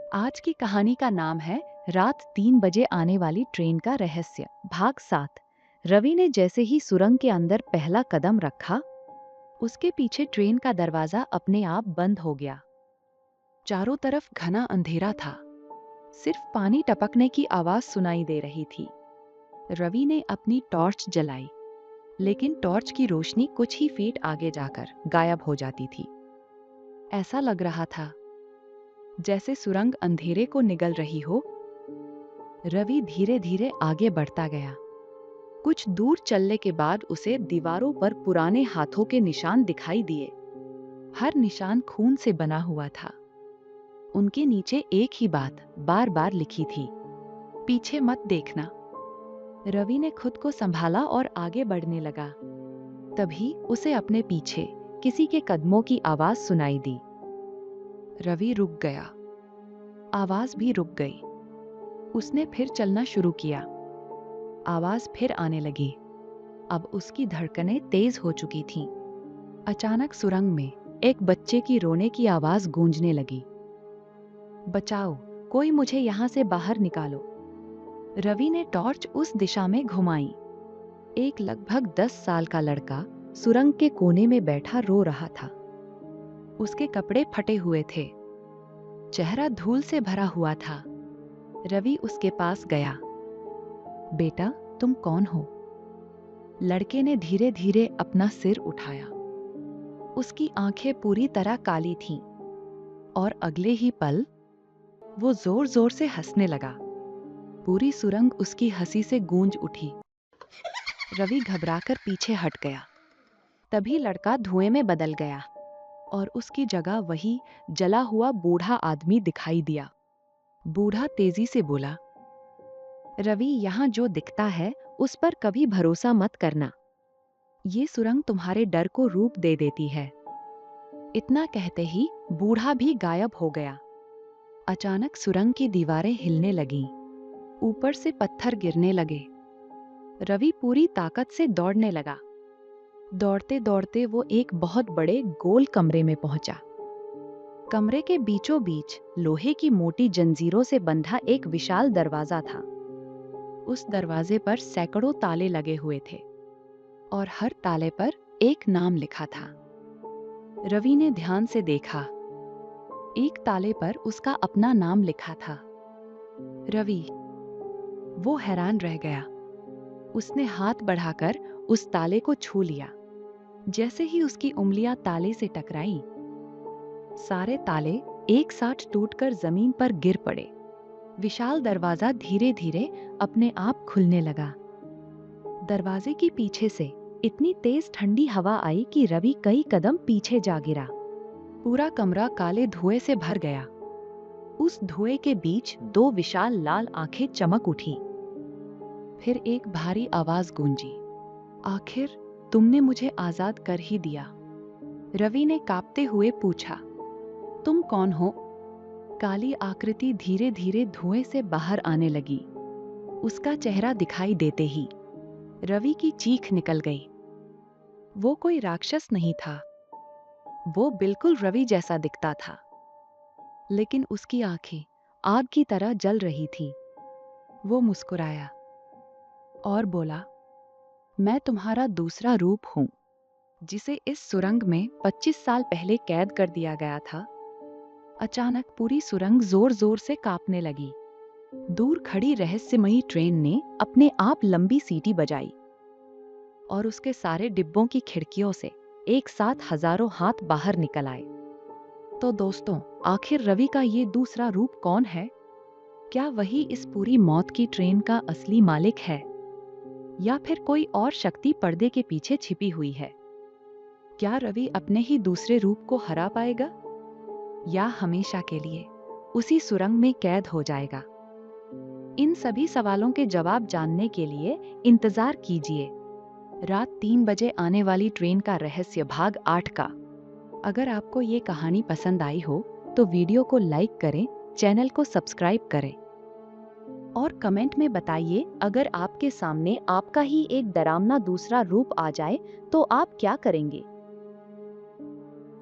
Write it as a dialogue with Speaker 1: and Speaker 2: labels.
Speaker 1: आज की कहानी का नाम है रात 3 बजे आने वाली ट्रेन का रहस्य, भाग 7। रवि ने जैसे ही सुरंग के अंदर पहला कदम रखा, उसके पीछे ट्रेन का दरवाजा अपने आप बंद हो गया। चारों तरफ घना अंधेरा था, सिर्फ पानी टपकने की आवाज सुनाई दे रही थी। रवि ने अपनी टॉर्च जलाई, लेकिन टॉर्च की रोशनी कुछ ही फीट आगे जाकर गायब हो जाती थी। ऐसा लग रहा था जैसे सुरंग अंधेरे को निगल रही हो। रवि धीरे धीरे आगे बढ़ता गया। कुछ दूर चलने के बाद उसे दीवारों पर पुराने हाथों के निशान दिखाई दिए। हर निशान खून से बना हुआ था। उनके नीचे एक ही बात बार बार लिखी थी, पीछे मत देखना। रवि ने खुद को संभाला और आगे बढ़ने लगा। तभी उसे अपने पीछे किसी के कदमों की आवाज सुनाई दी। रवि रुक गया। आवाज भी रुक गई। उसने फिर चलना शुरू किया। आवाज फिर आने लगी। अब उसकी धड़कनें तेज हो चुकी थीं। अचानक सुरंग में एक बच्चे की रोने की आवाज गूंजने लगी। बचाओ, कोई मुझे यहाँ से बाहर निकालो। रवि ने टॉर्च उस दिशा में घुमाई। एक लगभग 10 साल का लड़का सुरंग के कोने में बैठा रो रहा था। उसके कपड़े फटे हुए थे, चेहरा धूल से भरा हुआ था। रवि उसके पास गया। बेटा, तुम कौन हो? लड़के ने धीरे धीरे अपना सिर उठाया। उसकी आंखें पूरी तरह काली थीं और अगले ही पल वो जोर जोर से हंसने लगा। पूरी सुरंग उसकी हंसी से गूंज उठी। रवि घबराकर पीछे हट गया। तभी लड़का धुएं में बदल गया और उसकी जगह वही जला हुआ बूढ़ा आदमी दिखाई दिया। बूढ़ा तेजी से बोला, रवि, यहाँ जो दिखता है उस पर कभी भरोसा मत करना। ये सुरंग तुम्हारे डर को रूप दे देती है। इतना कहते ही बूढ़ा भी गायब हो गया। अचानक सुरंग की दीवारें हिलने लगीं। ऊपर से पत्थर गिरने लगे। रवि पूरी ताकत से दौड़ने लगा। दौड़ते दौड़ते वो एक बहुत बड़े गोल कमरे में पहुंचा। कमरे के बीचों बीच लोहे की मोटी जंजीरों से बंधा एक विशाल दरवाजा था। उस दरवाजे पर सैकड़ों ताले लगे हुए थे और हर ताले पर एक नाम लिखा था। रवि ने ध्यान से देखा। एक ताले पर उसका अपना नाम लिखा था, रवि। वो हैरान रह गया। उसने हाथ बढ़ाकर उस ताले को छू लिया। जैसे ही उसकी उंगलियां ताले से टकराई, सारे ताले एक साथ टूटकर जमीन पर गिर पड़े। विशाल दरवाजा धीरे धीरे अपने आप खुलने लगा। दरवाजे के पीछे से इतनी तेज ठंडी हवा आई कि रवि कई कदम पीछे जा गिरा। पूरा कमरा काले धुएं से भर गया। उस धुएं के बीच दो विशाल लाल आंखें चमक उठी। फिर एक भारी आवाज गूंजी, आखिर तुमने मुझे आजाद कर ही दिया। रवि ने कांपते हुए पूछा, तुम कौन हो? काली आकृति धीरे धीरे धुएं से बाहर आने लगी। उसका चेहरा दिखाई देते ही रवि की चीख निकल गई। वो कोई राक्षस नहीं था। वो बिल्कुल रवि जैसा दिखता था, लेकिन उसकी आंखें आग की तरह जल रही थीं। वो मुस्कुराया और बोला, मैं तुम्हारा दूसरा रूप हूं, जिसे इस सुरंग में 25 साल पहले कैद कर दिया गया था। अचानक पूरी सुरंग जोर जोर से कांपने लगी। दूर खड़ी रहस्यमयी ट्रेन ने अपने आप लंबी सीटी बजाई और उसके सारे डिब्बों की खिड़कियों से एक साथ हजारों हाथ बाहर निकल आए। तो दोस्तों, आखिर रवि का ये दूसरा रूप कौन है? क्या वही इस पूरी मौत की ट्रेन का असली मालिक है, या फिर कोई और शक्ति पर्दे के पीछे छिपी हुई है? क्या रवि अपने ही दूसरे रूप को हरा पाएगा, या हमेशा के लिए उसी सुरंग में कैद हो जाएगा? इन सभी सवालों के जवाब जानने के लिए इंतजार कीजिए रात 3 बजे आने वाली ट्रेन का रहस्य भाग 8 का। अगर आपको ये कहानी पसंद आई हो तो वीडियो को लाइक करें, चैनल को सब्सक्राइब करें और कमेंट में बताइए, अगर आपके सामने आपका ही एक डरावना दूसरा रूप आ जाए तो आप क्या करेंगे।